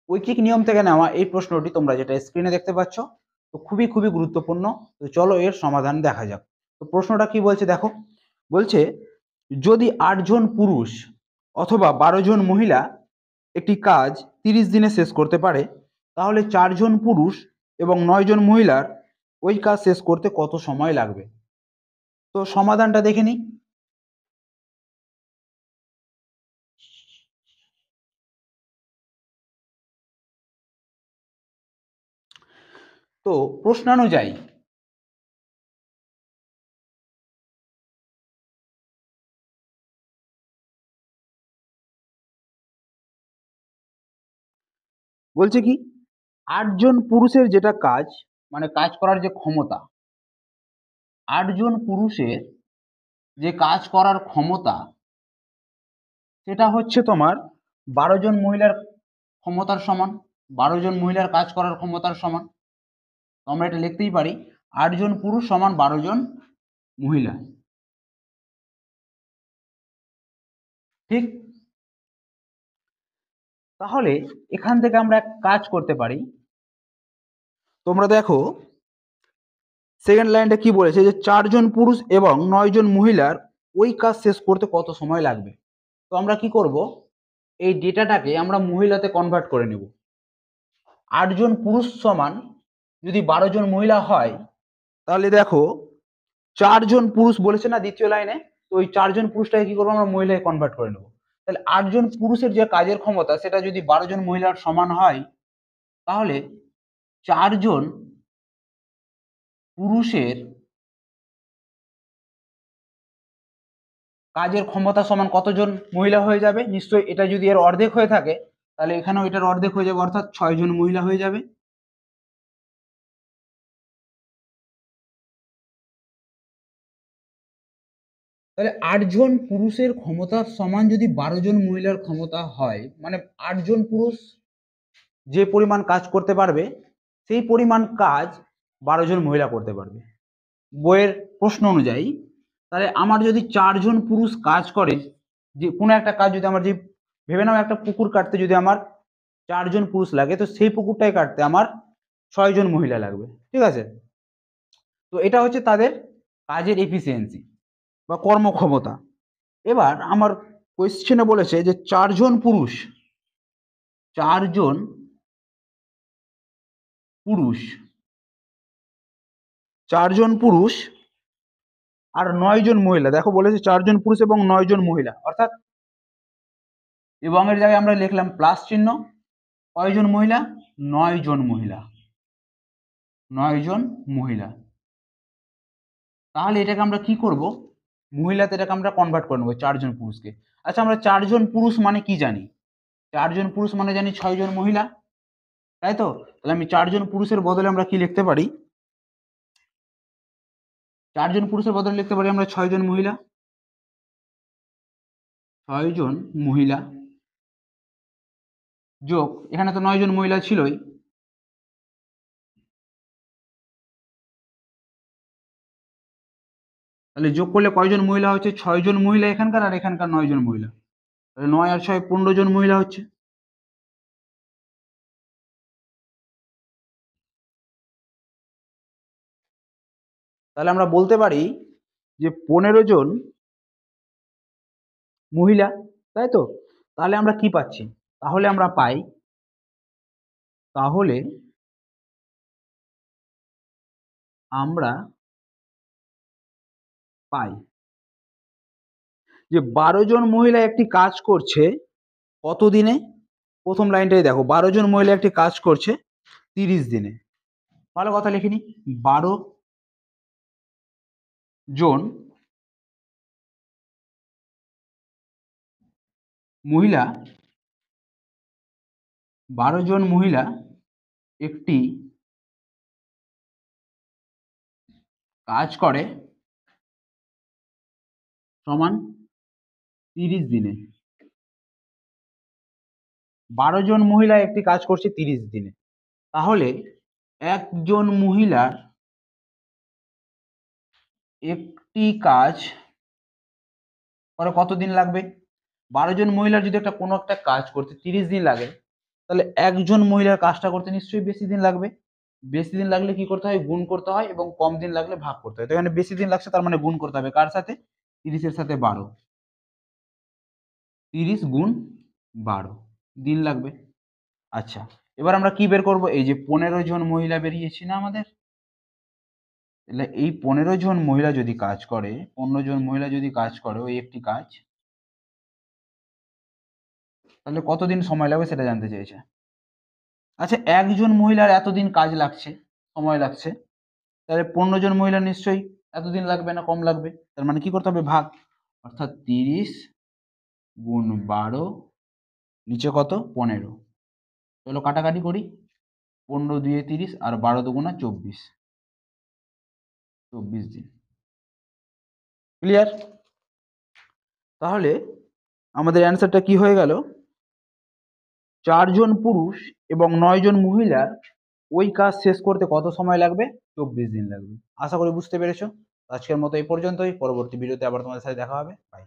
ঐকিক নিয়ম থেকে নেওয়া এই প্রশ্নটি তোমরা যেটা স্ক্রিনে দেখতে পাচ্ছ, তো খুবই খুবই গুরুত্বপূর্ণ। তো চলো এর সমাধান দেখা যাক। তো প্রশ্নটা কি বলছে দেখো, বলছে যদি 8 জন পুরুষ অথবা 12 জন মহিলা একটি কাজ 30 দিনে শেষ করতে পারে, তাহলে 4 জন পুরুষ এবং 9 জন মহিলার ওই কাজ শেষ করতে কত সময় লাগবে? তো সমাধানটা দেখে নিই। তো প্রশ্নানুযায়ী বলছে কি, 8 জন পুরুষের যেটা কাজ, মানে কাজ করার যে ক্ষমতা, 8 জন পুরুষের যে কাজ করার ক্ষমতা, সেটা হচ্ছে তোমার 12 জন মহিলার ক্ষমতার সমান। 12 জন মহিলার কাজ করার ক্ষমতার সমান। তো আমরা এটা লিখতেই পারি 8 জন পুরুষ সমান 12 জন মহিলা। ঠিক? তাহলে এখান থেকে আমরা এক কাজ করতে পারি। তোমরা দেখো সেকেন্ড লাইনটা কি বলেছে, যে 4 জন পুরুষ এবং 9 জন মহিলার ওই কাজ শেষ করতে কত সময় লাগবে। তো আমরা কি করব, এই ডেটাটাকে আমরা মহিলাতে কনভার্ট করে নেব। 8 জন পুরুষ সমান যদি 12 জন মহিলা হয়, তাহলে দেখো 4 জন পুরুষ বলেছে না দ্বিতীয় লাইনে, তো ওই 4 জন পুরুষটাকে কি করবো, আমরা মহিলায় কনভার্ট করে নেব। তাহলে 8 জন পুরুষের যে কাজের ক্ষমতা সেটা যদি 12 জন মহিলার সমান হয়, তাহলে 4 জন পুরুষের কাজের ক্ষমতা সমান কতজন মহিলা হয়ে যাবে? নিশ্চয়ই এটা যদি এর অর্ধেক হয়ে থাকে, তাহলে এখানেও এটার অর্ধেক হয়ে যাবে, অর্থাৎ 6 জন মহিলা হয়ে যাবে। তাহলে 8 জন পুরুষের ক্ষমতার সমান যদি 12 জন মহিলার ক্ষমতা হয়, মানে 8 জন পুরুষ যে পরিমাণ কাজ করতে পারবে, সেই পরিমাণ কাজ 12 জন মহিলা করতে পারবে বইয়ের প্রশ্ন অনুযায়ী। তাহলে আমার যদি 4 জন পুরুষ কাজ করে, যে কোনো একটা কাজ যদি আমার, যে ভেবে নাও একটা পুকুর কাটতে যদি আমার 4 জন পুরুষ লাগে, তো সেই পুকুরটাই কাটতে আমার 6 জন মহিলা লাগবে। ঠিক আছে? তো এটা হচ্ছে তাদের কাজের এফিসিয়েন্সি বা কর্মক্ষমতা। এবার আমার কোয়েশ্চেনে বলেছে যে 4 জন পুরুষ, 4 জন পুরুষ, 4 জন পুরুষ আর 9 জন মহিলা। দেখো বলেছে 4 জন পুরুষ এবং 9 জন মহিলা, অর্থাৎ এবং এর জায়গায় আমরা লিখলাম প্লাস চিহ্ন। কয়জন মহিলা? 9 জন মহিলা। 9 জন মহিলা। তাহলে এটাকে আমরা কি করব, মহিলাতে এটাকে আমরা কনভার্ট করে নেবো 4 জন পুরুষকে। আচ্ছা, আমরা 4 জন পুরুষ মানে কি জানি? 4 জন পুরুষ মানে জানি 6 জন মহিলা, তাই তো? তাহলে আমি 4 জন পুরুষের বদলে আমরা কি লিখতে পারি? 4 জন পুরুষের বদলে লিখতে পারি আমরা 6 জন মহিলা। 6 জন মহিলা যোগ, এখানে তো 9 জন মহিলা ছিলই, তাহলে যোগ করলে কয়জন মহিলা হচ্ছে? 6 জন মহিলা এখানকার, আর এখানকার 9 জন মহিলা। তাহলে 9 আর 6 15 জন মহিলা হচ্ছে। তাহলে আমরা বলতে পারি যে 15 জন মহিলা, তাই তো? তাহলে আমরা কি পাচ্ছি? তাহলে আমরা পাই, তাহলে আমরা পাই যে 12 জন মহিলা একটি কাজ করছে কত দিনে? প্রথম লাইনটাই দেখো, 12 জন মহিলা একটি কাজ করছে 30 দিনে। ভালো কথা লিখে নি, 12 জন মহিলা, 12 জন মহিলা একটি কাজ করে সমান 30 দিনে। 12 জন মহিলা একটি কাজ করছে 30 দিনে। তাহলে একজন মহিলার একটি কাজ করে কত দিন লাগবে? 12 জন মহিলার যদি একটা কোনো একটা কাজ করতে 30 দিন লাগে, তাহলে একজন মহিলার কাজটা করতে নিশ্চয়ই বেশি দিন লাগবে। বেশি দিন লাগলে কি করতে হয়? গুণ করতে হয়, এবং কম দিন লাগলে ভাগ করতে হয়। তো এখানে বেশি দিন লাগছে, তার মানে গুণ করতে হবে কার সাথে? 30 এর সাথে 12। 30 গুণ 12 দিন লাগবে। আচ্ছা, এবার আমরা কি বের করব? এই যে 15 জন মহিলা বেরিয়েছে না আমাদের? তাহলে এই 15 জন মহিলা যদি কাজ করে, 15 জন মহিলা যদি কাজ করে ওই একটি কাজ, তাহলে কতদিন সময় লাগবে সেটা জানতে চেয়েছে। আচ্ছা, একজন মহিলার এতদিন কাজ লাগছে, সময় লাগছে, তাহলে 15 জন মহিলা নিশ্চয়ই এতদিন লাগবে না, কম লাগবে। তার মানে কি করতে হবে? ভাগ। অর্থাৎ 30 গুণ 12, নিচে কত? 15। চলো কাটাকাটি করি। 15 দুয়ে 30 আর 12 দুগুণা 24। 24 দিন। ক্লিয়ার? তাহলে আমাদের অ্যান্সারটা কি হয়ে গেল? 4 জন পুরুষ এবং 9 জন মহিলার ওই কাজ শেষ করতে কত সময় লাগবে? 24 দিন লাগবে। আশা করি বুঝতে পেরেছো। আজকের মতো এই পর্যন্তই। পরবর্তী ভিডিওতে আবার তোমাদের সাথে দেখা হবে। বাই।